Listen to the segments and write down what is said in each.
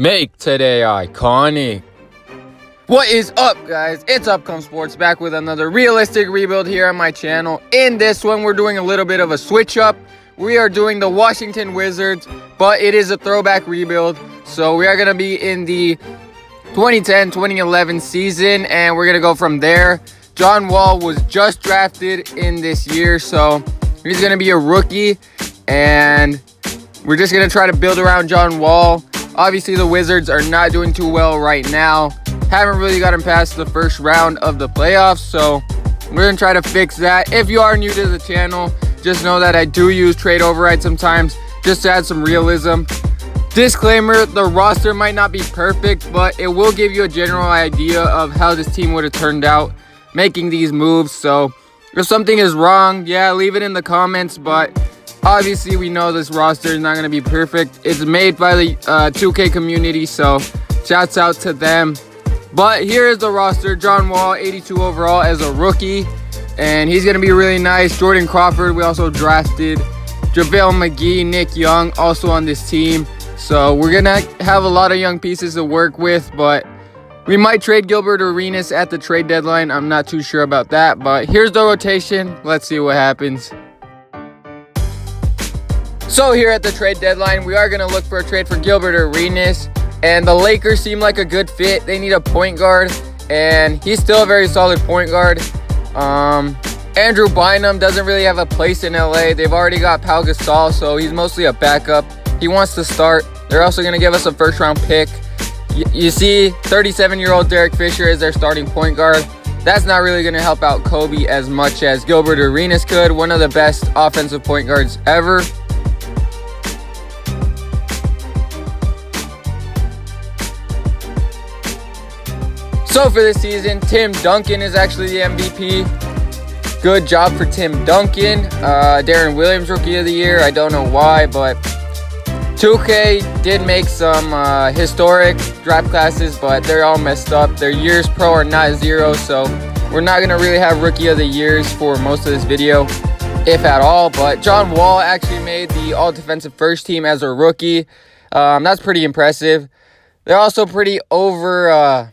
Make today iconic. What is up, guys? It's Upcome Sports back with another realistic rebuild here on my channel. In this one, we're doing a little bit of a switch up. We are doing the Washington Wizards, but it is a throwback rebuild. So we are going to be in the 2010-2011 season, and we're going to go from there. John Wall was just drafted in this year, so he's going to be a rookie, and we're just going to try to build around John Wall. Obviously, the Wizards are not doing too well right now. Haven't really gotten past the first round of the playoffs, so we're going to try to fix that. If you are new to the channel, just know that I do use trade override sometimes just to add some realism. Disclaimer, the roster might not be perfect, but it will give you a general idea of how this team would have turned out making these moves. So if something is wrong, yeah, leave it in the comments, but obviously, we know this roster is not going to be perfect. It's made by the 2K community, so shouts out to them. But here is the roster. John Wall, 82 overall as a rookie, and he's going to be really nice. Jordan Crawford, we also drafted. JaVale McGee, Nick Young, also on this team. So we're going to have a lot of young pieces to work with, but we might trade Gilbert Arenas at the trade deadline. I'm not too sure about that, but here's the rotation. Let's see what happens. So here at the trade deadline, we are going to look for a trade for Gilbert Arenas, and the Lakers seem like a good fit. They need a point guard, and he's still a very solid point guard. Andrew Bynum doesn't really have a place in LA. They've already got Pau Gasol, so he's mostly a backup. He wants to start. They're also going to give us a first-round pick. You see 37-year-old Derek Fisher as their starting point guard. That's not really going to help out Kobe as much as Gilbert Arenas could, one of the best offensive point guards ever. So for this season, Tim Duncan is actually the MVP. Good job for Tim Duncan. Darren Williams, Rookie of the Year. I don't know why, but 2K did make some historic draft classes, but they're all messed up. Their years pro are not 0, so we're not going to really have Rookie of the Years for most of this video, if at all. But John Wall actually made the All-Defensive First Team as a rookie. That's pretty impressive. They're also pretty overhyped,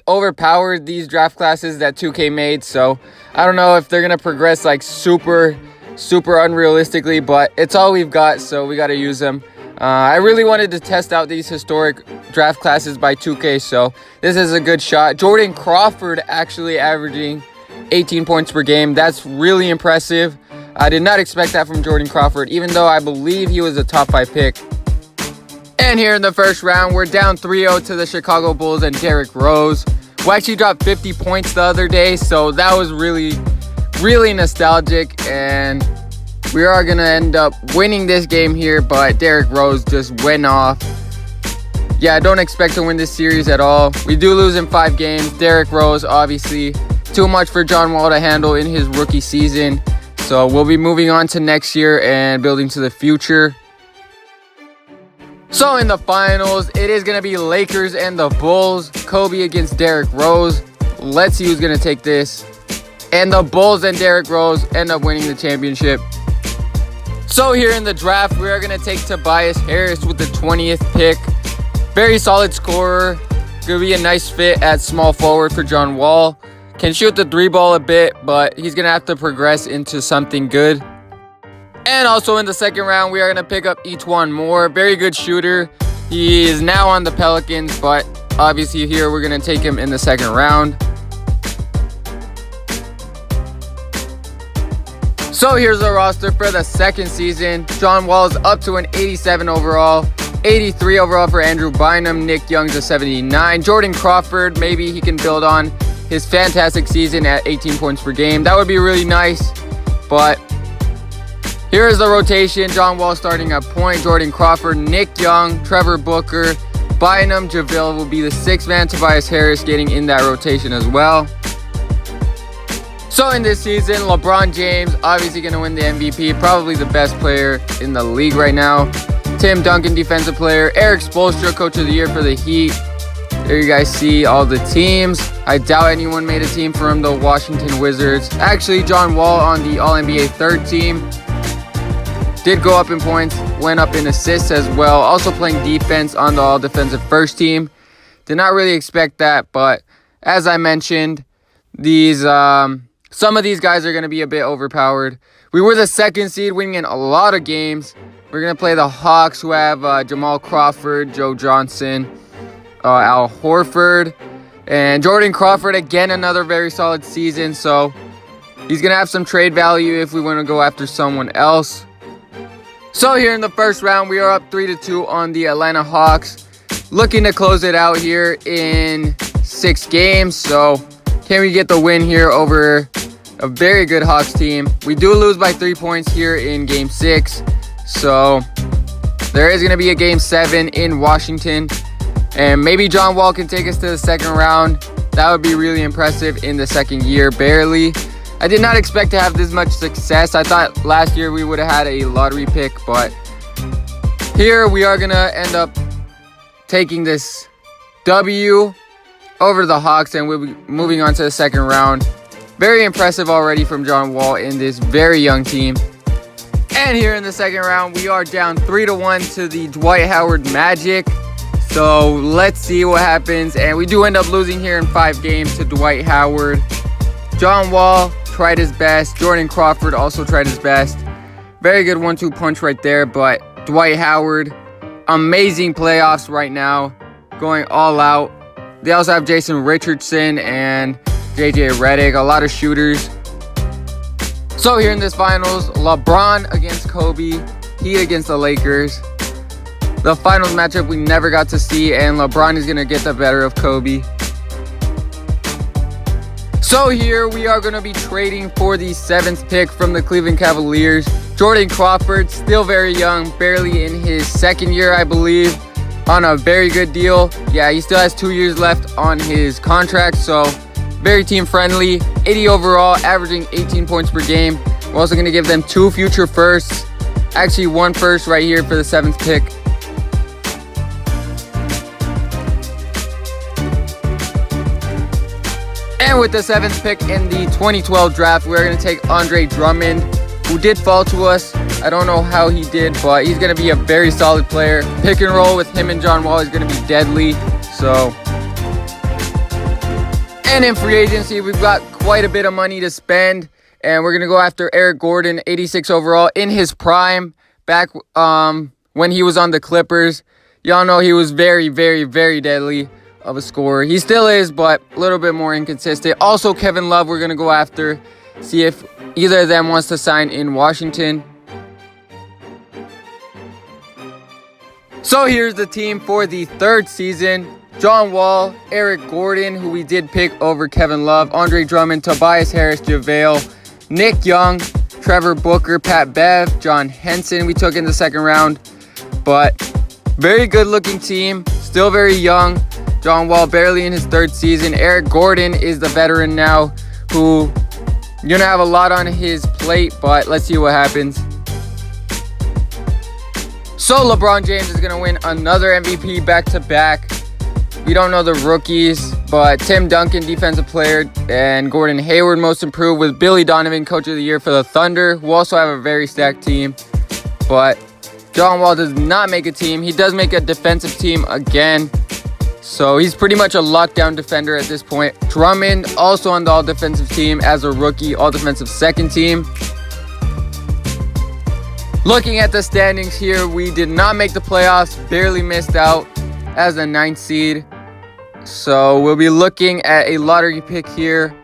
overpowered, these draft classes that 2K made. So I don't know if they're going to progress like super unrealistically, but it's all we've got, so we got to use them. I really wanted to test out these historic draft classes by 2K, so this is a good shot. Jordan Crawford actually averaging 18 points per game. That's really impressive. I did not expect that from Jordan Crawford, even though I believe he was a top 5 pick. And here in the first round, we're down 3-0 to the Chicago Bulls and Derrick Rose, who actually dropped 50 points the other day, so that was really nostalgic, and we are going to end up winning this game here, but Derrick Rose just went off. Yeah, I don't expect to win this series at all. We do lose in 5 games. Derrick Rose, obviously, too much for John Wall to handle in his rookie season, so we'll be moving on to next year and building to the future. So in the finals, it is going to be Lakers and the Bulls. Kobe against Derrick Rose. Let's see who's going to take this. And the Bulls and Derrick Rose end up winning the championship. So here in the draft, we are going to take Tobias Harris with the 20th pick. Very solid scorer. Going to be a nice fit at small forward for John Wall. Can shoot the 3-ball a bit, but he's going to have to progress into something good. And also in the second round, we are going to pick up E'Twaun Moore. Very good shooter. He is now on the Pelicans, but obviously here we're going to take him in the second round. So here's the roster for the second season. John Wall is up to an 87 overall. 83 overall for Andrew Bynum. Nick Young's a 79. Jordan Crawford, maybe he can build on his fantastic season at 18 points per game. That would be really nice, but here is the rotation. John Wall starting at point. Jordan Crawford, Nick Young, Trevor Booker, Bynum, JaVale will be the 6th man. Tobias Harris getting in that rotation as well. So in this season, LeBron James obviously going to win the MVP. Probably the best player in the league right now. Tim Duncan, defensive player. Eric Spoelstra, coach of the year for the Heat. There you guys see all the teams. I doubt anyone made a team for him, the Washington Wizards. Actually, John Wall on the All-NBA 3rd team. did go up in points, went up in assists as well. Also playing defense on the all-defensive first team. Did not really expect that, but as I mentioned, these some of these guys are going to be a bit overpowered. We were the 2nd seed, winning in a lot of games. We're going to play the Hawks, who have Jamal Crawford, Joe Johnson, Al Horford, and Jordan Crawford. Again, another very solid season, so he's going to have some trade value if we want to go after someone else. So here in the first round, we are up 3-2 on the Atlanta Hawks. Looking to close it out here in 6 games. So can we get the win here over a very good Hawks team? We do lose by 3 points here in game 6. So there is going to be a game 7 in Washington. And maybe John Wall can take us to the 2nd round. That would be really impressive in the 2nd year, barely. I did not expect to have this much success. I thought last year we would have had a lottery pick, but here we are going to end up taking this W over the Hawks, and we'll be moving on to the 2nd round. Very impressive already from John Wall in this very young team. And here in the 2nd round, we are down 3-1 to the Dwight Howard Magic. So let's see what happens. And we do end up losing here in 5 games to Dwight Howard. John Wall tried his best. Jordan Crawford also tried his best. Very good 1-2 punch right there. But Dwight Howard, amazing playoffs right now. Going all out. They also have Jason Richardson and JJ Redick. A lot of shooters. So here in this finals, LeBron against Kobe. Heat against the Lakers. The finals matchup we never got to see. And LeBron is going to get the better of Kobe. So here we are going to be trading for the 7th pick from the Cleveland Cavaliers. Jordan Crawford, still very young, barely in his 2nd year, I believe, on a very good deal. Yeah, he still has 2 years left on his contract, so very team friendly. 80 overall, averaging 18 points per game. We're also going to give them 2 future firsts. Actually, 1 first right here for the 7th pick. And with the 7th pick in the 2012 draft, we're going to take Andre Drummond, who did fall to us. I don't know how he did, but he's going to be a very solid player. Pick and roll with him and John Wall is going to be deadly. So, and in free agency, we've got quite a bit of money to spend. And we're going to go after Eric Gordon, 86 overall, in his prime, back when he was on the Clippers. Y'all know he was very, very, very deadly of a scorer. He still is, but a little bit more inconsistent. Also, Kevin Love, we're going to go after. See if either of them wants to sign in Washington. So here's the team for the 3rd season. John Wall, Eric Gordon, who we did pick over Kevin Love, Andre Drummond, Tobias Harris, JaVale, Nick Young, Trevor Booker, Pat Bev, John Henson we took in the 2nd round. But very good looking team, still very young. John Wall barely in his 3rd season. Eric Gordon is the veteran now, who going to have a lot on his plate, but let's see what happens. So LeBron James is going to win another MVP back-to-back. We don't know the rookies, but Tim Duncan, defensive player, and Gordon Hayward, most improved, with Billy Donovan, coach of the year for the Thunder, who also have a very stacked team. But John Wall does not make a team. He does make a defensive team again. So he's pretty much a lockdown defender at this point. Drummond also on the all-defensive team as a rookie, all-defensive 2nd team. Looking at the standings here, we did not make the playoffs, barely missed out as the 9th seed. So we'll be looking at a lottery pick here.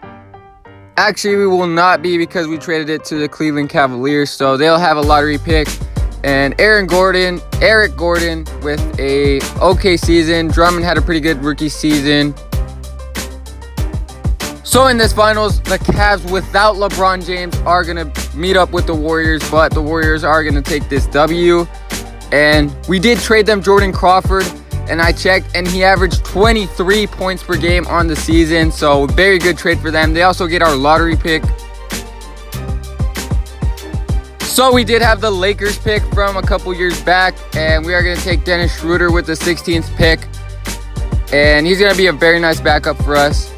Actually, we will not be, because we traded it to the Cleveland Cavaliers. So they'll have a lottery pick. And Eric Gordon with a okay season. Drummond had a pretty good rookie season. So in this finals, the Cavs without LeBron James are going to meet up with the Warriors, but the Warriors are going to take this W. And we did trade them Jordan Crawford, and I checked, and he averaged 23 points per game on the season. So very good trade for them. They also get our lottery pick. So we did have the Lakers pick from a couple years back, and we are going to take Dennis Schroeder with the 16th pick. And he's going to be a very nice backup for us.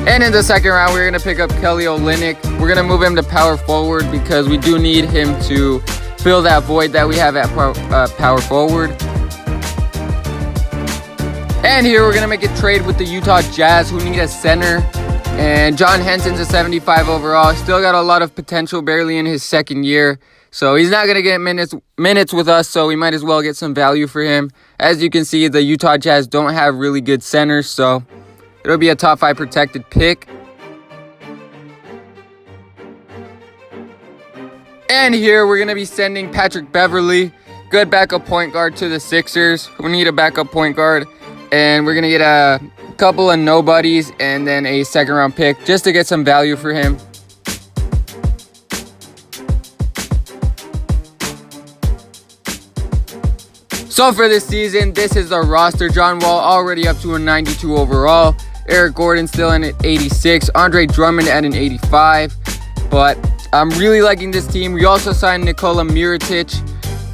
And in the second round, we're going to pick up Kelly Olynyk. We're going to move him to power forward because we do need him to fill that void that we have at power forward. And here we're going to make a trade with the Utah Jazz, who need a center. And John Henson's a 75 overall. Still got a lot of potential, barely in his second year. So he's not going to get minutes with us, so we might as well get some value for him. As you can see, the Utah Jazz don't have really good centers, so it'll be a top 5 protected pick. And here we're going to be sending Patrick Beverley, good backup point guard, to the Sixers. We need a backup point guard. And we're going to get a couple of nobodies and then a second round pick just to get some value for him. So for this season, this is the roster. John Wall already up to a 92 overall. Eric Gordon still in at 86. Andre Drummond at an 85. But I'm really liking this team. We also signed Nikola Mirotic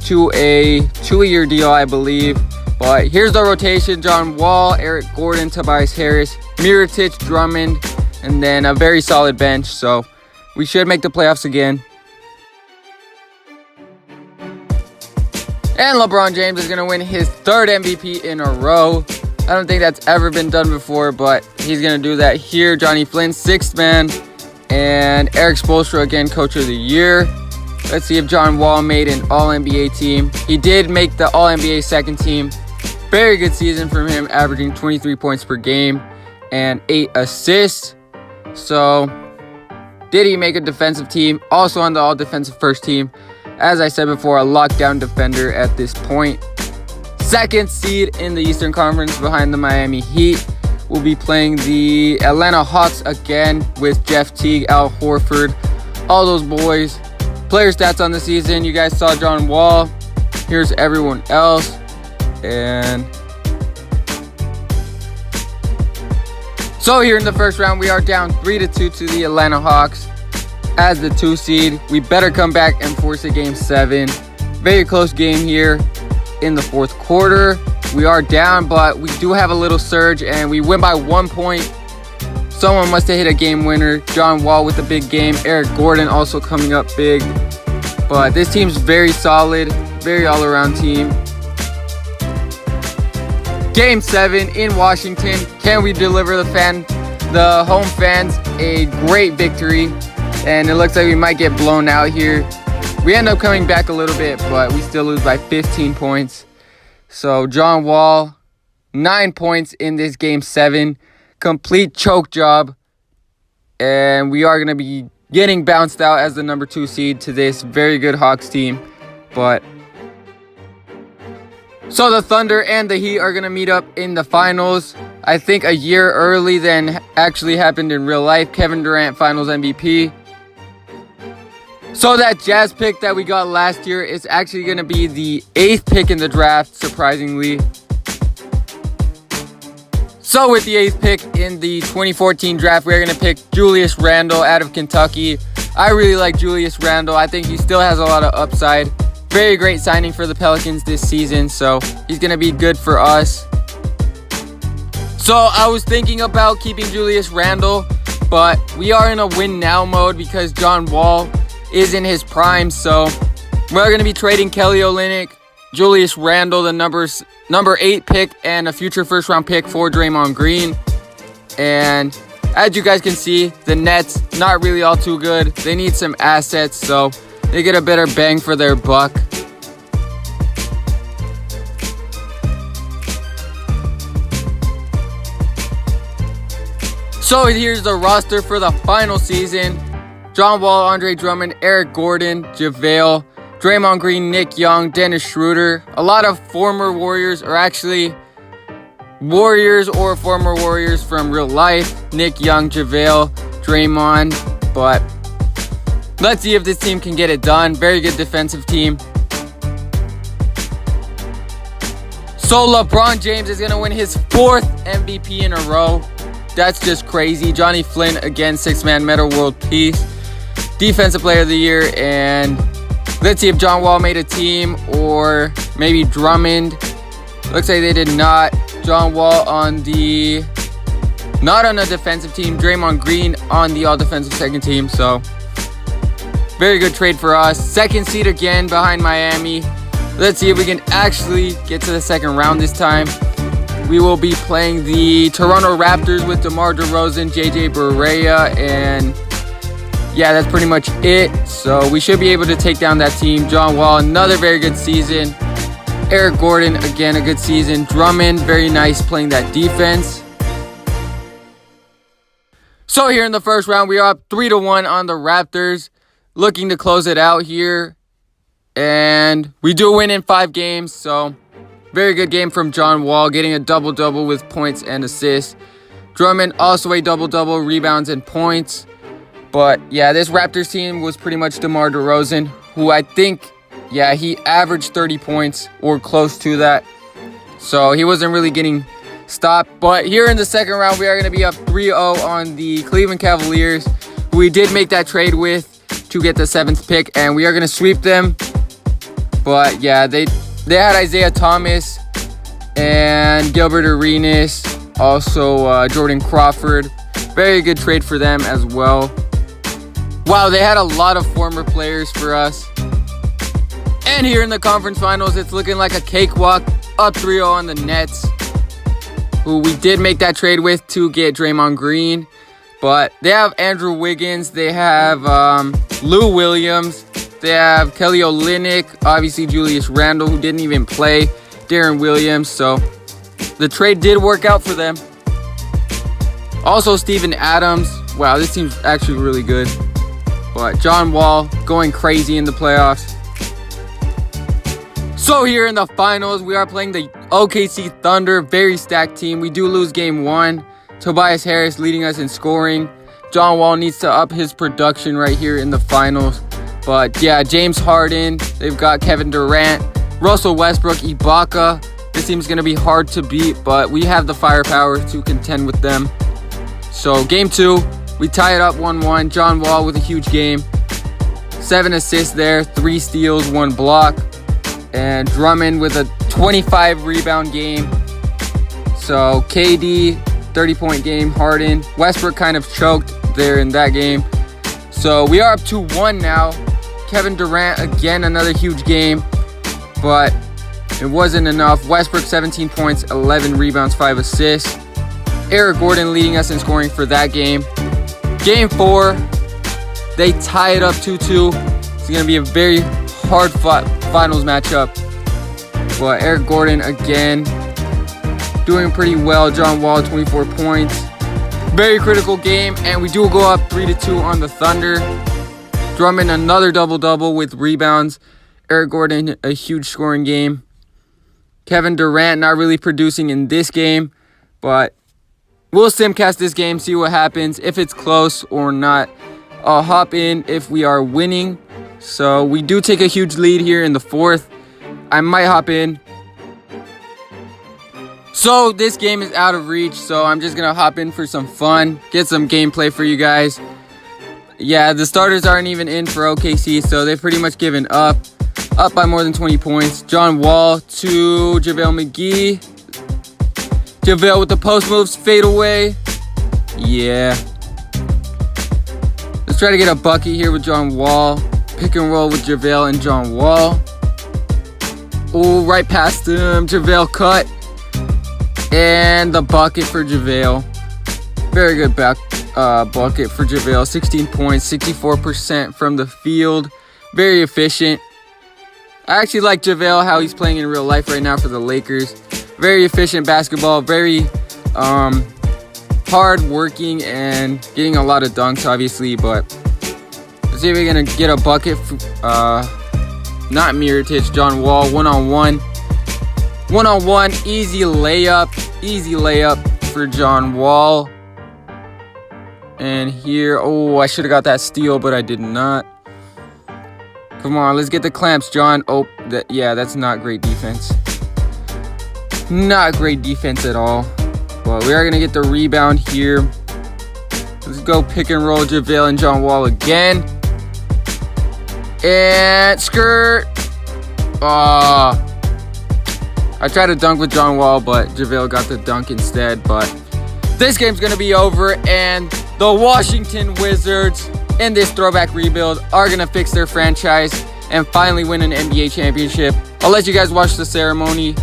to a 2-year deal, I believe. But here's the rotation: John Wall, Eric Gordon, Tobias Harris, Mirotic, Drummond, and then a very solid bench. So we should make the playoffs again. And LeBron James is going to win his 3rd MVP in a row. I don't think that's ever been done before, but he's going to do that here. Johnny Flynn, 6th man. And Eric Spoelstra again, Coach of the Year. Let's see if John Wall made an All-NBA team. He did make the All-NBA second team. Very good season from him, averaging 23 points per game and 8 assists. So, did he make a defensive team? Also on the All-Defensive first team. As I said before, a lockdown defender at this point. 2nd seed in the Eastern Conference behind the Miami Heat. We'll be playing the Atlanta Hawks again with Jeff Teague, Al Horford, all those boys. Player stats on the season. You guys saw John Wall. Here's everyone else. And so here in the first round, we are down 3-2 to the Atlanta Hawks. As the 2 seed, we better come back and force a game 7. Very close game here in the 4th quarter. We are down, but we do have a little surge, and we win by 1 point. Someone must have hit a game winner. John Wall with a big game. Eric Gordon also coming up big. But this team's very solid, very all-around team. Game 7 in Washington. Can we deliver the home fans a great victory? And it looks like we might get blown out here. We end up coming back a little bit, but we still lose by 15 points. So John Wall, 9 points in this game 7. Complete choke job. And we are going to be getting bounced out as the number 2 seed to this very good Hawks team. But so the Thunder and the Heat are going to meet up in the finals. I think a year early than actually happened in real life. Kevin Durant, finals MVP. So that Jazz pick that we got last year is actually going to be the 8th pick in the draft, surprisingly. So with the 8th pick in the 2014 draft, we're going to pick Julius Randle out of Kentucky. I really like Julius Randle. I think he still has a lot of upside. Very great signing for the Pelicans this season, so he's going to be good for us. So I was thinking about keeping Julius Randle, but we are in a win now mode because John Wall is in his prime. So we're going to be trading Kelly Olynyk, Julius Randle, the number 8 pick, and a future first round pick for Draymond Green. And as you guys can see, the Nets not really all too good. They need some assets, so they get a better bang for their buck. So here's the roster for the final season. John Wall, Andre Drummond, Eric Gordon, JaVale, Draymond Green, Nick Young, Dennis Schroeder. A lot of former Warriors, or actually Warriors or former Warriors from real life. Nick Young, JaVale, Draymond. But let's see if this team can get it done. Very good defensive team. So LeBron James is going to win his 4th MVP in a row. That's just crazy. Johnny Flynn, again, 6-man Metta World Peace. Defensive Player of the Year. And let's see if John Wall made a team or maybe Drummond. Looks like they did not. John Wall on the not on a defensive team. Draymond Green on the all-defensive second team. So, very good trade for us. Second seed again behind Miami. Let's see if we can actually get to the second round this time. We will be playing the Toronto Raptors with DeMar DeRozan, JJ Barea, and yeah, that's pretty much it. So we should be able to take down that team. John Wall, another very good season. Eric Gordon, again, a good season. Drummond, very nice playing that defense. So here in the first round, we are up 3-1 on the Raptors. Looking to close it out here. And we do win in 5 games, so very good game from John Wall, getting a double-double with points and assists. Drummond also a double-double, rebounds and points. But yeah, this Raptors team was pretty much DeMar DeRozan, who I think, yeah, he averaged 30 points or close to that. So he wasn't really getting stopped. But here in the second round, we are going to be up 3-0 on the Cleveland Cavaliers, who we did make that trade with to get the 7th pick, and we are going to sweep them. But yeah, they had Isaiah Thomas and Gilbert Arenas, also Jordan Crawford. Very good trade for them as well. Wow, they had a lot of former players for us. And here in the conference finals, it's looking like a cakewalk. Up 3-0 on the Nets, who we did make that trade with to get Draymond Green. But they have Andrew Wiggins. They have Lou Williams. They have Kelly Olynyk, obviously Julius Randle, who didn't even play, Darren Williams. So the trade did work out for them. Also Steven Adams. Wow, this team's actually really good. But John Wall going crazy in the playoffs. So here in the finals, we are playing the OKC Thunder. Very stacked team. We do lose game 1. Tobias Harris leading us in scoring. John Wall needs to up his production right here in the finals. But yeah, James Harden, they've got Kevin Durant, Russell Westbrook, Ibaka. This team's going to be hard to beat, but we have the firepower to contend with them. So game 2, we tie it up 1-1. John Wall with a huge game. 7 assists there, 3 steals, 1 block. And Drummond with a 25 rebound game. So KD, 30-point game. Harden, Westbrook kind of choked there in that game. So we are up 2-1 now. Kevin Durant, again, another huge game, but it wasn't enough. Westbrook, 17 points, 11 rebounds, 5 assists. Eric Gordon leading us in scoring for that game. Game 4, they tie it up 2-2. It's going to be a very hard-fought finals matchup. But Eric Gordon, again, doing pretty well. John Wall, 24 points. Very critical game, and we do go up 3-2 on the Thunder. Drummond, another double-double with rebounds. Eric Gordon, a huge scoring game. Kevin Durant not really producing in this game, but we'll simcast this game, see what happens, if it's close or not. I'll hop in if we are winning. So we do take a huge lead here in the 4th. I might hop in. So this game is out of reach, so I'm just going to hop in for some fun, get some gameplay for you guys. Yeah, the starters aren't even in for OKC, so they've pretty much given up. Up by more than 20 points. John Wall to JaVale McGee. JaVale with the post moves, fade away. Yeah. Let's try to get a bucket here with John Wall. Pick and roll with JaVale and John Wall. Oh, right past him. JaVale cut. And the bucket for JaVale. Very good bucket for JaVale. 16 points, 64% from the field. Very efficient. I actually like JaVale, how he's playing in real life right now for the Lakers. Very efficient basketball. Very hard working and getting a lot of dunks, obviously. But let's see if we're going to get a bucket. Not Mirotic, John Wall. One-on-one. One-on-one, easy layup for John Wall. And here, oh, I should have got that steal, but I did not. Come on, let's get the clamps, John. Oh, that's not great defense. Not great defense at all. But we are going to get the rebound here. Let's go pick and roll JaVale and John Wall again. And skirt. I tried to dunk with John Wall, but JaVale got the dunk instead. But this game's gonna be over, and the Washington Wizards in this throwback rebuild are gonna fix their franchise and finally win an NBA championship. I'll let you guys watch the ceremony.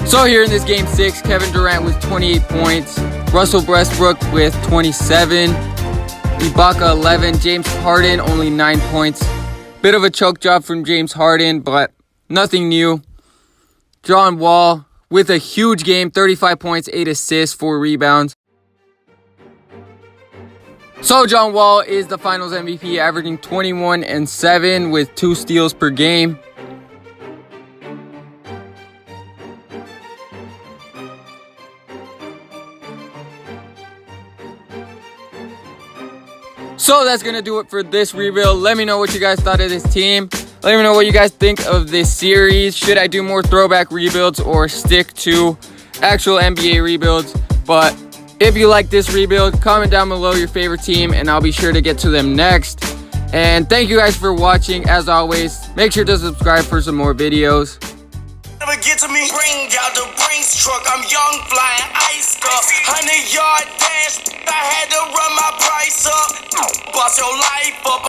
So here in this game 6, Kevin Durant with 28 points, Russell Westbrook with 27, Ibaka 11, James Harden only 9 points. Bit of a choke job from James Harden, but nothing new. John Wall with a huge game, 35 points, 8 assists, 4 rebounds. So John Wall is the Finals MVP, averaging 21 and 7 with 2 steals per game. So that's going to do it for this rebuild. Let me know what you guys thought of this team. Let me know what you guys think of this series. Should I do more throwback rebuilds or stick to actual NBA rebuilds? But if you like this rebuild, comment down below your favorite team and I'll be sure to get to them next. And thank you guys for watching. As always, make sure to subscribe for some more videos. Never get to me. Bring out the Brxnks Truck. I'm young, flying iced up. 100-yard dash. I had to run my price up. Bust your life up.